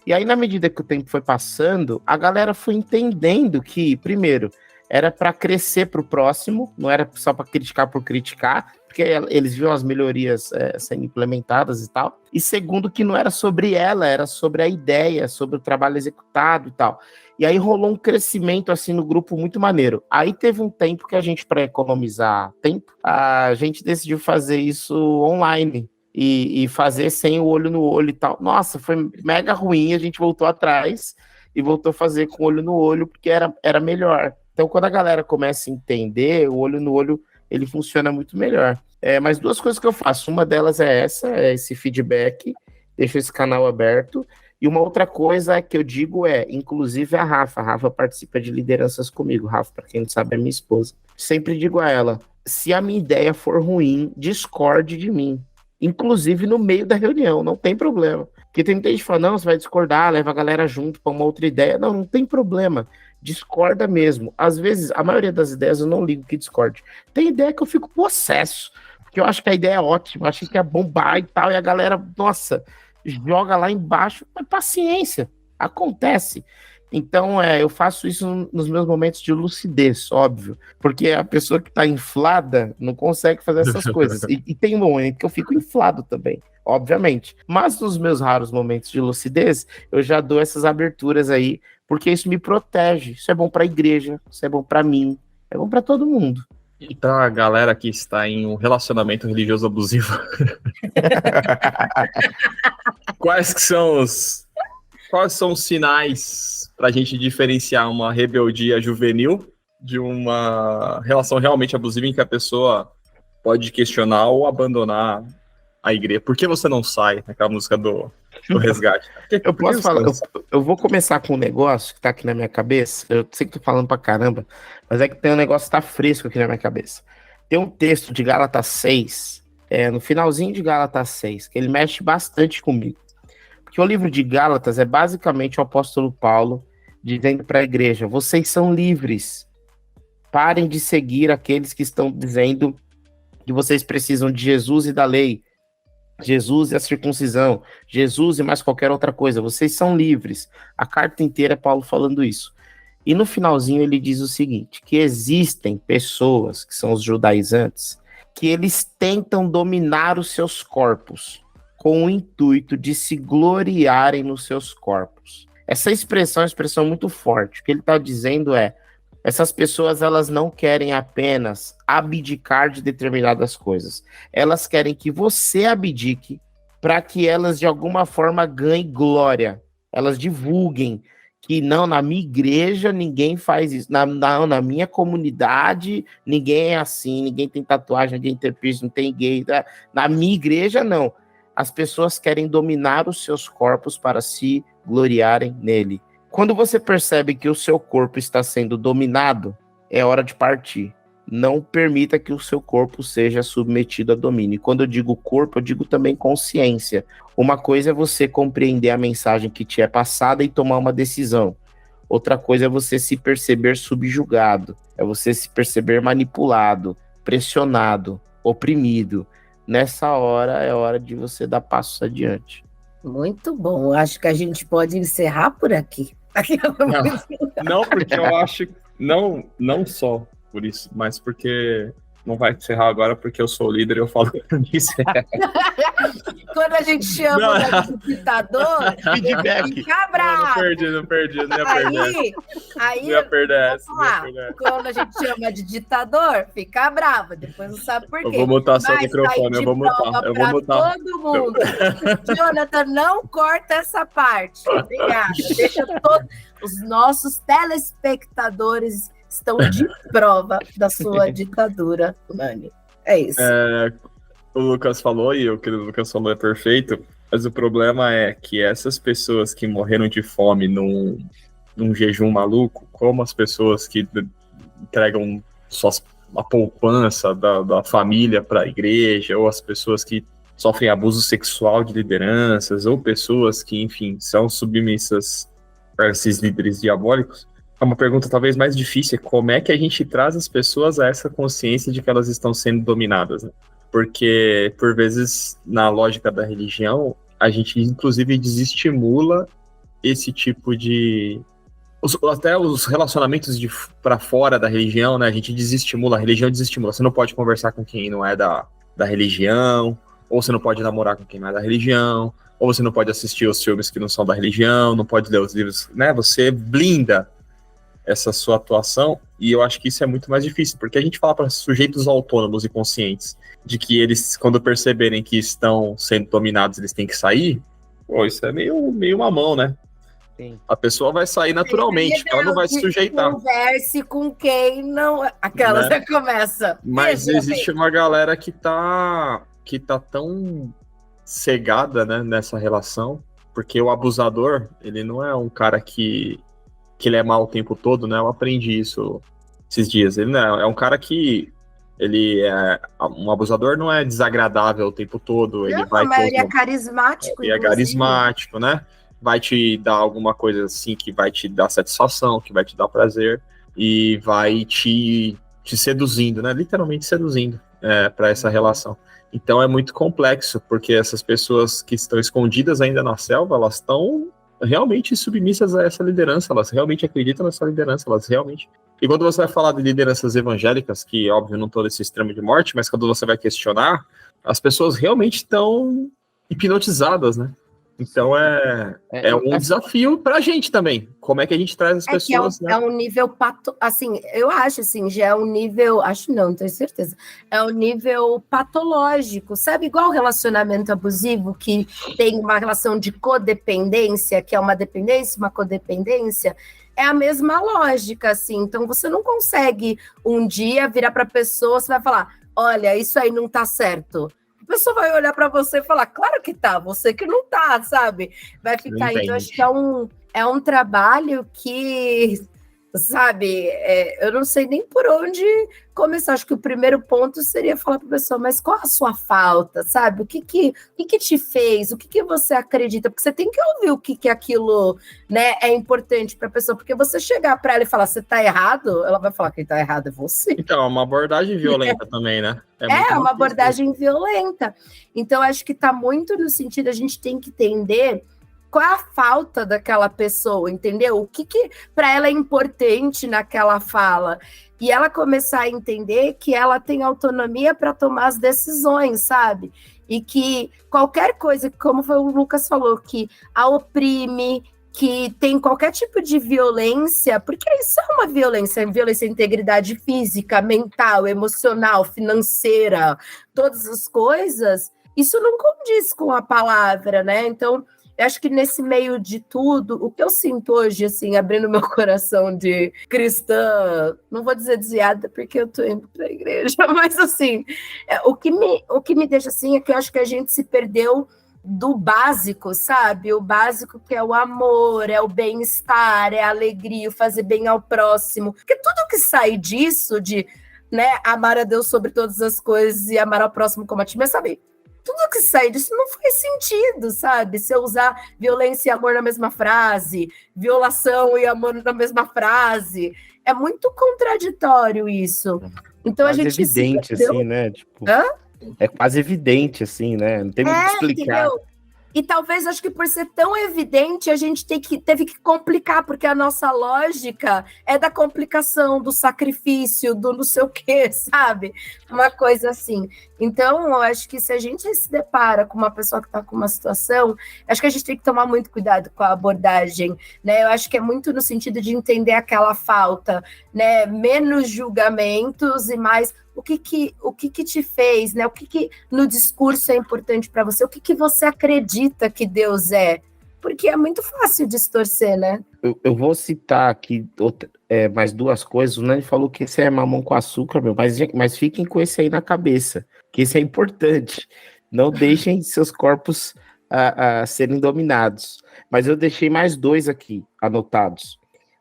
E aí, na medida que o tempo foi passando, a galera foi entendendo que, primeiro, era para crescer para o próximo, não era só para criticar por criticar, porque eles viam as melhorias sendo implementadas e tal. E segundo, que não era sobre ela, era sobre a ideia, sobre o trabalho executado e tal. E aí rolou um crescimento assim no grupo muito maneiro. Aí teve um tempo que a gente, para economizar tempo, a gente decidiu fazer isso online. E fazer sem o olho no olho e tal. Nossa, foi mega ruim, a gente voltou atrás e voltou a fazer com o olho no olho, porque era melhor. Então, quando a galera começa a entender, o olho no olho, ele funciona muito melhor. Mas duas coisas que eu faço, uma delas é esse feedback, deixo esse canal aberto, e uma outra coisa que eu digo inclusive a Rafa participa de lideranças comigo, Rafa, para quem não sabe, é minha esposa. Sempre digo a ela, se a minha ideia for ruim, discorde de mim. Inclusive no meio da reunião, não tem problema. Porque tem muita gente que fala, não, você vai discordar, leva a galera junto para uma outra ideia. Não tem problema. Discorda mesmo. Às vezes, a maioria das ideias eu não ligo que discorde. Tem ideia que eu fico possesso, porque eu acho que a ideia é ótima, acho que é bombar e tal, e a galera, nossa, joga lá embaixo. Mas paciência, acontece. Então, eu faço isso nos meus momentos de lucidez, óbvio, porque a pessoa que está inflada não consegue fazer essas coisas. E tem um momento que eu fico inflado também, obviamente. Mas nos meus raros momentos de lucidez, eu já dou essas aberturas aí, porque isso me protege. Isso é bom para a igreja, isso é bom para mim, é bom para todo mundo. Então, a galera que está em um relacionamento religioso abusivo, quais são os sinais para a gente diferenciar uma rebeldia juvenil de uma relação realmente abusiva em que a pessoa pode questionar ou abandonar a igreja? Por que você não sai? Aquela música do Resgate. Eu posso falar, eu vou começar com um negócio que tá aqui na minha cabeça. Eu sei que tô falando pra caramba, mas é que tem um negócio que tá fresco aqui na minha cabeça. Tem um texto de Gálatas 6, no finalzinho de Gálatas 6, que ele mexe bastante comigo. Porque o livro de Gálatas é basicamente o apóstolo Paulo dizendo para a igreja, vocês são livres, parem de seguir aqueles que estão dizendo que vocês precisam de Jesus e da lei, Jesus e a circuncisão, Jesus e mais qualquer outra coisa, vocês são livres. A carta inteira é Paulo falando isso. E no finalzinho ele diz o seguinte, que existem pessoas, que são os judaizantes, que eles tentam dominar os seus corpos, com o intuito de se gloriarem nos seus corpos. Essa expressão é uma expressão muito forte. O que ele está dizendo essas pessoas elas não querem apenas abdicar de determinadas coisas. Elas querem que você abdique para que elas de alguma forma ganhem glória. Elas divulguem que não, na minha igreja ninguém faz isso. Na minha comunidade ninguém é assim, ninguém tem tatuagem, ninguém tem piercing, não tem gay. Na minha igreja não. As pessoas querem dominar os seus corpos para se gloriarem nele. Quando você percebe que o seu corpo está sendo dominado, é hora de partir. Não permita que o seu corpo seja submetido a domínio. E quando eu digo corpo, eu digo também consciência. Uma coisa é você compreender a mensagem que te é passada e tomar uma decisão. Outra coisa é você se perceber subjugado. É você se perceber manipulado, pressionado, oprimido. Nessa hora é hora de você dar passos adiante. Muito bom. Acho que a gente pode encerrar por aqui. Não, porque eu acho... Não só por isso, mas porque não vai encerrar agora porque eu sou o líder e eu falo disso. Quando a gente chama o ditador, Feedback. fica bravo. Não perdi, não ia perder. Aí, Não ia perder essa. vamos lá. Quando a gente chama de ditador, fica brava. Depois não sabe por quê. Eu vou mutar seu Mas microfone, eu vou mutar. Eu vou mutar. Todo mundo. Jonathan, não corta essa parte. Obrigada. Deixa todos os nossos telespectadores estão de prova da sua ditadura, Nani. É isso. O Lucas falou, e o que o Lucas falou é perfeito, mas o problema é que essas pessoas que morreram de fome num jejum maluco, como as pessoas que entregam a poupança da família para a igreja, ou as pessoas que sofrem abuso sexual de lideranças, ou pessoas que, enfim, são submissas a esses líderes diabólicos, é uma pergunta talvez mais difícil, como é que a gente traz as pessoas a essa consciência de que elas estão sendo dominadas, né? Porque, por vezes, na lógica da religião, a gente, inclusive, desestimula esse tipo de... até os relacionamentos para fora da religião, né? A gente desestimula, a religião desestimula. Você não pode conversar com quem não é da religião, ou você não pode namorar com quem não é da religião, ou você não pode assistir os filmes que não são da religião, não pode ler os livros, né? Você blinda essa sua atuação, e eu acho que isso é muito mais difícil, porque a gente fala para sujeitos autônomos e conscientes de que eles, quando perceberem que estão sendo dominados, eles têm que sair, pô, isso é meio mamão, né? Sim. A pessoa vai sair naturalmente, ela não vai se sujeitar. Converse com quem não... Aquela já começa. Mas existe uma galera que tá tão cegada, né, nessa relação, porque o abusador, ele não é um cara que ele é mau o tempo todo, né? Eu aprendi isso esses dias. Ele não é um cara que ele é um abusador, não é desagradável o tempo todo. Ele vai mas ele é carismático. Ele é carismático, né? Vai te dar alguma coisa assim que vai te dar satisfação, que vai te dar prazer e vai te seduzindo, né? Literalmente seduzindo para essa relação. Então é muito complexo, porque essas pessoas que estão escondidas ainda na selva, elas estão realmente submissas a essa liderança, elas realmente acreditam nessa liderança, elas realmente... E quando você vai falar de lideranças evangélicas, que óbvio não estão nesse extremo de morte, mas quando você vai questionar, as pessoas realmente estão hipnotizadas, né? Então é um desafio pra gente também. Como é que a gente traz as pessoas... É um nível assim, eu acho assim, já é um nível... Acho não tenho certeza. É um nível patológico, sabe? Igual o relacionamento abusivo, que tem uma relação de codependência, que é uma dependência, uma codependência. É a mesma lógica, assim. Então, você não consegue um dia virar pra pessoa, você vai falar, olha, isso aí não tá certo. A pessoa vai olhar para você e falar, claro que tá, você que não tá, sabe? Vai ficar aí. Então, acho que é um trabalho que, sabe, eu não sei nem por onde começar. Acho que o primeiro ponto seria falar para a pessoa, mas qual a sua falta, sabe? O que te fez? O que você acredita? Porque você tem que ouvir o que aquilo, né, é importante para a pessoa. Porque você chegar para ela e falar, você tá errado, ela vai falar, quem tá errado é você. Então, é uma abordagem violenta também, né? É uma abordagem violenta. Então, acho que tá muito no sentido, a gente tem que entender qual é a falta daquela pessoa, entendeu? O que para ela é importante naquela fala. E ela começar a entender que ela tem autonomia para tomar as decisões, sabe? E que qualquer coisa, como foi o Lucas falou, que a oprime, que tem qualquer tipo de violência, porque isso é uma violência à integridade física, mental, emocional, financeira, todas as coisas, isso não condiz com a palavra, né? Então, eu acho que nesse meio de tudo, o que eu sinto hoje, assim, abrindo meu coração de cristã, não vou dizer desviada, porque eu tô indo para a igreja, mas assim, o que me deixa assim é que eu acho que a gente se perdeu do básico, sabe? O básico que é o amor, é o bem-estar, é a alegria, o fazer bem ao próximo. Porque tudo que sai disso, de, né, amar a Deus sobre todas as coisas e amar ao próximo como a ti mesmo, sabe? Tudo que sai disso não faz sentido, sabe? Se eu usar violência e amor na mesma frase, violação e amor na mesma frase, é muito contraditório isso. Então a gente evidente, assim, né? Tipo... É quase evidente, assim, né? Não tem muito que explicar. Entendeu? E talvez, acho que por ser tão evidente, a gente teve que complicar, porque a nossa lógica é da complicação, do sacrifício, do não sei o quê, sabe? Uma coisa assim. Então, eu acho que se a gente se depara com uma pessoa que está com uma situação, acho que a gente tem que tomar muito cuidado com a abordagem, né? Eu acho que é muito no sentido de entender aquela falta, né? Menos julgamentos e mais o que te fez, né? O que no discurso é importante para você? O que você acredita que Deus é? Porque é muito fácil distorcer, né? Eu vou citar aqui mais duas coisas. O Nani falou que esse é mamão com açúcar, meu, mas fiquem com esse aí na cabeça, que esse é importante. Não deixem seus corpos serem dominados. Mas eu deixei mais dois aqui anotados.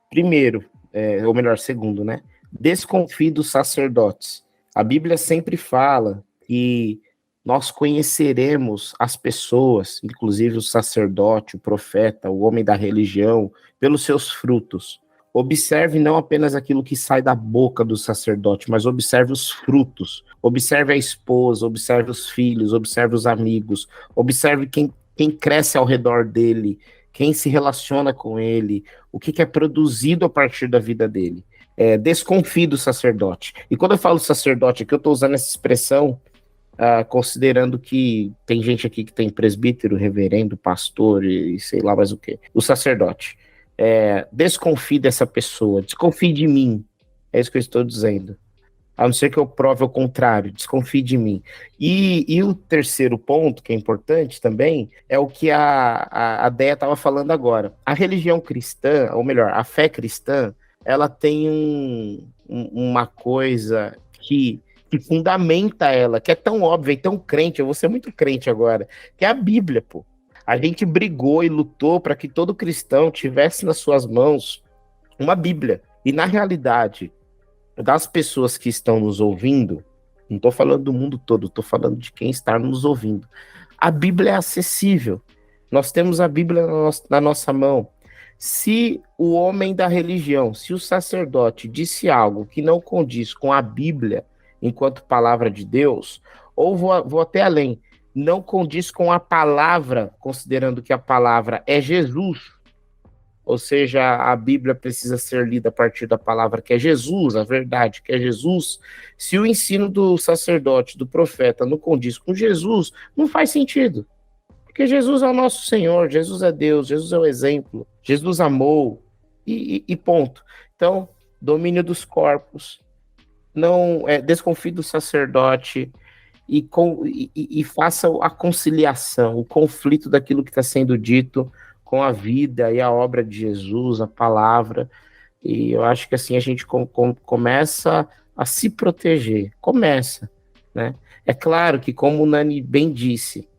Primeiro, ou melhor, segundo, né? Desconfie dos sacerdotes. A Bíblia sempre fala que nós conheceremos as pessoas, inclusive o sacerdote, o profeta, o homem da religião, pelos seus frutos. Observe não apenas aquilo que sai da boca do sacerdote, mas observe os frutos. Observe a esposa, observe os filhos, observe os amigos, observe quem cresce ao redor dele, quem se relaciona com ele, o que é produzido a partir da vida dele. Desconfie do sacerdote. E quando eu falo sacerdote aqui, eu estou usando essa expressão considerando que tem gente aqui que tem presbítero, reverendo, pastor e sei lá mais o que. O sacerdote. Desconfie dessa pessoa, desconfie de mim. É isso que eu estou dizendo. A não ser que eu prove o contrário, desconfie de mim. E o terceiro ponto, que é importante também, é o que a Déia estava falando agora. A religião cristã, ou melhor, a fé cristã, ela tem uma coisa que fundamenta ela, que é tão óbvia e tão crente, eu vou ser muito crente agora, que é a Bíblia, pô. A gente brigou e lutou para que todo cristão tivesse nas suas mãos uma Bíblia. E na realidade, das pessoas que estão nos ouvindo, não estou falando do mundo todo, estou falando de quem está nos ouvindo. A Bíblia é acessível. Nós temos a Bíblia na nossa mão. Se o homem da religião, se o sacerdote disse algo que não condiz com a Bíblia enquanto palavra de Deus, ou vou até além, não condiz com a palavra, considerando que a palavra é Jesus, ou seja, a Bíblia precisa ser lida a partir da palavra que é Jesus, a verdade que é Jesus. Se o ensino do sacerdote, do profeta, não condiz com Jesus, não faz sentido. Porque Jesus é o nosso Senhor, Jesus é Deus, Jesus é o exemplo, Jesus amou, e ponto. Então, domínio dos corpos, não desconfie do sacerdote e faça a conciliação, o conflito daquilo que está sendo dito com a vida e a obra de Jesus, a palavra. E eu acho que assim a gente começa a se proteger, né? É claro que, como o Nani bem disse,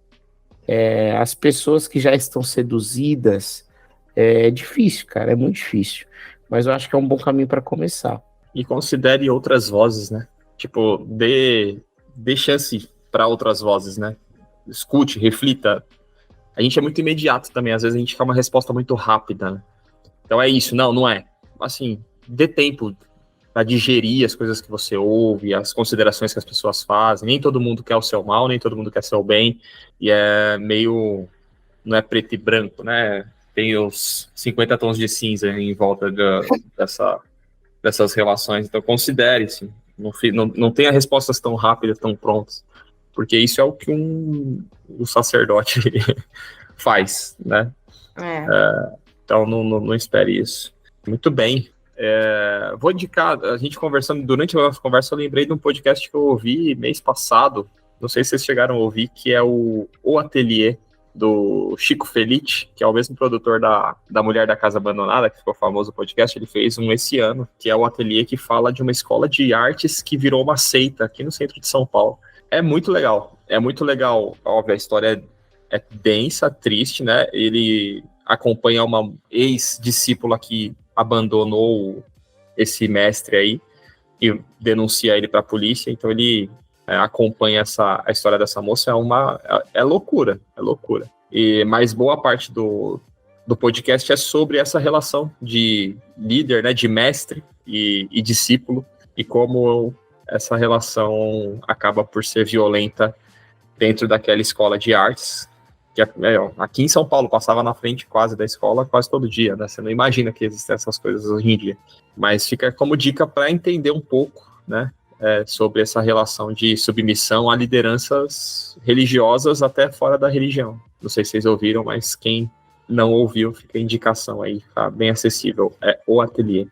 as pessoas que já estão seduzidas, é difícil, cara, é muito difícil. Mas eu acho que é um bom caminho para começar. E considere outras vozes, né? Tipo, dê chance para outras vozes, né? Escute, reflita. A gente é muito imediato também, às vezes a gente quer uma resposta muito rápida, né? Então é isso, não é. Assim, dê tempo para digerir as coisas que você ouve, as considerações que as pessoas fazem. Nem todo mundo quer o seu mal, nem todo mundo quer o seu bem, e é meio, não é preto e branco, né? Tem os 50 tons de cinza em volta dessas relações, então considere, assim, não tenha respostas tão rápidas, tão prontas, porque isso é o que o sacerdote faz, né? Então não espere isso. Muito bem. Vou indicar, a gente conversando, durante a nossa conversa eu lembrei de um podcast que eu ouvi mês passado, não sei se vocês chegaram a ouvir, que é o Ateliê, do Chico Felice, que é o mesmo produtor da Mulher da Casa Abandonada, que ficou famoso o podcast. Ele fez um esse ano, que é o Ateliê, que fala de uma escola de artes que virou uma seita aqui no centro de São Paulo. É muito legal, óbvio, a história é densa, triste, né? Ele acompanha uma ex-discípula que abandonou esse mestre aí e denuncia ele para a polícia, então ele acompanha a história dessa moça. É loucura. Mas boa parte do podcast é sobre essa relação de líder, né, de mestre e discípulo, e como essa relação acaba por ser violenta dentro daquela escola de artes, Aqui em São Paulo, passava na frente quase da escola quase todo dia, né? Você não imagina que existem essas coisas hoje em dia. Mas fica como dica para entender um pouco, né? Sobre essa relação de submissão a lideranças religiosas até fora da religião. Não sei se vocês ouviram, mas quem não ouviu, fica a indicação aí, tá bem acessível. É o Ateliê.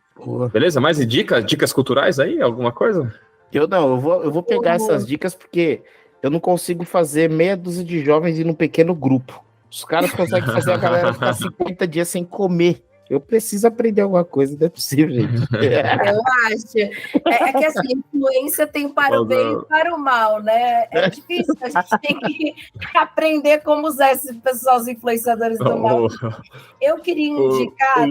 Beleza? Mais dicas culturais aí? Alguma coisa? Eu vou pegar essas dicas porque eu não consigo fazer meia dúzia de jovens em um pequeno grupo. Os caras conseguem fazer a galera ficar 50 dias sem comer. Eu preciso aprender alguma coisa, não é possível, gente. Eu acho. É que assim, influência tem para o bem e para o mal, né? É difícil, a gente tem que aprender como usar esses pessoal, os influenciadores do mal. Eu queria indicar...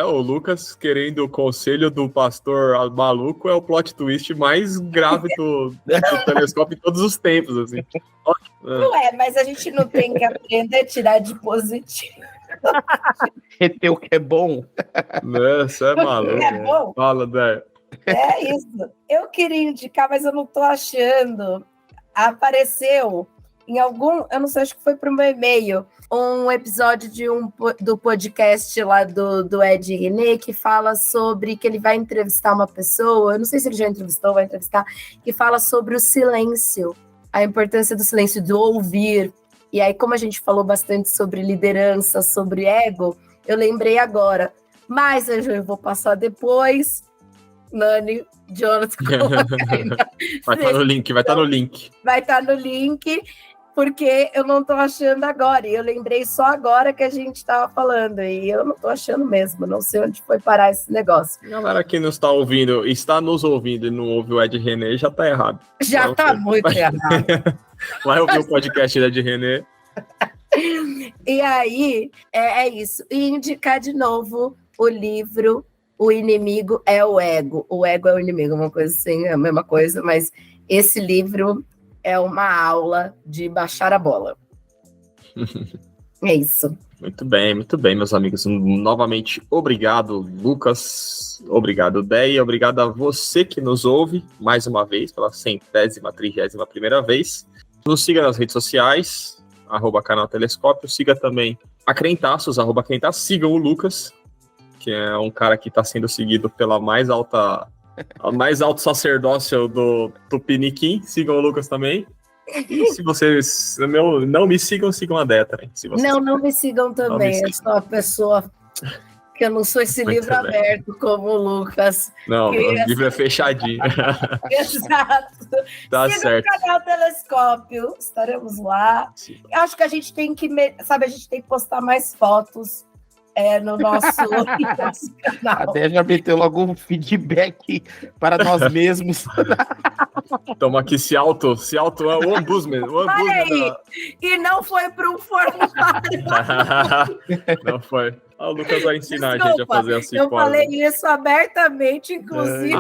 o Lucas querendo o conselho do pastor maluco é o plot twist mais grave do Telescópio em todos os tempos, assim. Não mas a gente não tem que aprender a tirar de positivo. Reter o que é bom. Você é maluco. É bom. Fala, Dé. É isso. Eu queria indicar, mas eu não tô achando. Apareceu em algum, eu não sei, acho que foi pro meu e-mail, um episódio do podcast lá do Ed René, que fala sobre que ele vai entrevistar uma pessoa, eu não sei se ele já entrevistou, vai entrevistar, que fala sobre o silêncio, a importância do silêncio, do ouvir. E aí, como a gente falou bastante sobre liderança, sobre ego, eu lembrei agora. Mas eu vou passar depois. Nani, Jonathan, vai estar no link. Vai estar no link, porque eu não estou achando agora. E eu lembrei só agora que a gente estava falando. E eu não estou achando mesmo. Não sei onde foi parar esse negócio. Galera que não está ouvindo, está nos ouvindo e não ouve o Ed René, já está errado. Já está muito errado. Vai ouvir o podcast da Ed René. E aí, é isso. E indicar de novo o livro O Inimigo é o Ego. O ego é o inimigo, uma coisa assim, é a mesma coisa, mas esse livro é uma aula de baixar a bola. É isso. Muito bem, meus amigos. Novamente, obrigado, Lucas. Obrigado, Deia. Obrigado a você que nos ouve mais uma vez, pela 131ª vez. Nos siga nas redes sociais, @canal Telescópio. Siga também a Crentaços, @Crentaços. Sigam o Lucas, que é um cara que está sendo seguido pela mais alto sacerdócio do Tupiniquim. Sigam o Lucas também. E se vocês não me sigam, sigam a Dé também. Não me sigam também. Eu sou uma pessoa que eu não sou esse muito livro bem aberto como o Lucas. Não, o livro é fechadinho. Exato. Tá Siga certo. o canal Telescópio, estaremos lá. Sim. Eu acho que a gente tem que, a gente tem que postar mais fotos no nosso canal. Até já meteu logo um feedback para nós mesmos. Toma aqui, se auto o ombudsman. Olha aí, e não foi para um formulário. Não foi. O Lucas vai ensinar a Desculpa, gente a fazer assim. Eu falei isso abertamente, inclusive,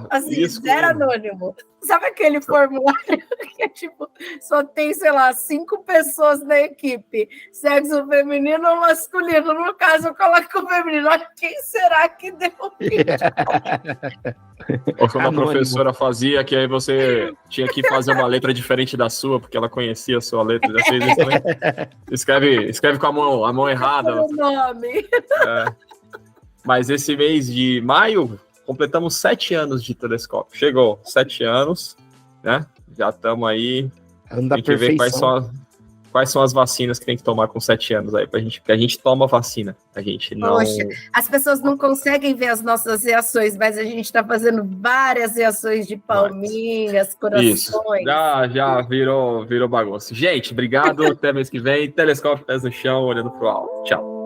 assim, zero anônimo. Sabe aquele formulário que é tipo, só tem, sei lá, 5 pessoas na equipe, sexo feminino ou masculino? No caso, eu coloco o feminino. Olha, quem será que deu o Ou como a professora fazia, que aí você tinha que fazer uma letra diferente da sua, porque ela conhecia a sua letra. Já fez isso também? Escreve com a mão errada. O nome. Mas esse mês de maio, completamos 7 anos de Telescópio. Chegou, 7 anos, né? Já estamos aí. Tem que ver quais são as vacinas que tem que tomar com 7 anos aí, porque a gente toma vacina. A gente não... Poxa, as pessoas não conseguem ver as nossas reações, mas a gente está fazendo várias reações de palminhas, corações. Isso, já virou bagunça. Gente, obrigado, até mês que vem. Telescópio, pés no chão, olhando pro alto. Tchau.